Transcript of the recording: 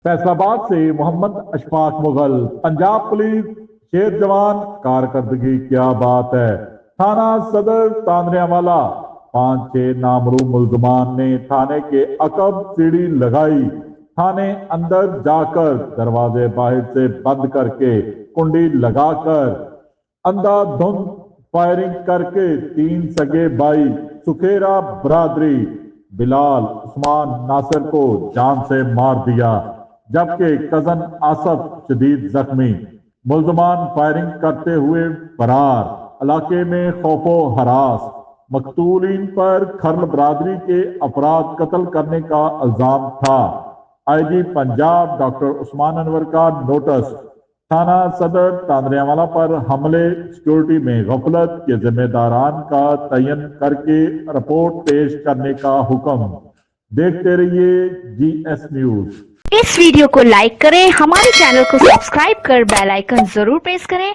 फैसलाबाद से मोहम्मद अशफाक मुगल। पंजाब पुलिस शेर जवान कारकर्दगी क्या बात है। थाना सदर तांदरेवाला 5-6 नामरू मुल्जमान ने थाने के अकब सीढ़ी लगाई। थाने अंदर जाकर दरवाजे बाहर से बंद करके कुंडी लगाकर अंधाधुंध फायरिंग करके 3 सगे भाई सुखेरा बरादरी बिलाल उस्मान नासिर को जान से मार दिया, जबकि कजन आसफ शदीद जख्मी। मुल्जमान फायरिंग करते हुए फरार। इलाके में खौफो हरास। मकतूलीन पर खर्ल बरादरी के अफराद कत्ल करने का इल्जाम था। आईजी पंजाब डॉक्टर उस्मान अनवर का नोटिस। थाना सदर तांदरेवाला पर हमले सिक्योरिटी में गफलत के जिम्मेदारान का तयन करके रिपोर्ट पेश करने का हुक्म। देखते रहिए GS न्यूज। इस वीडियो को लाइक करें, हमारे चैनल को सब्सक्राइब कर बेल आइकन जरूर प्रेस करें।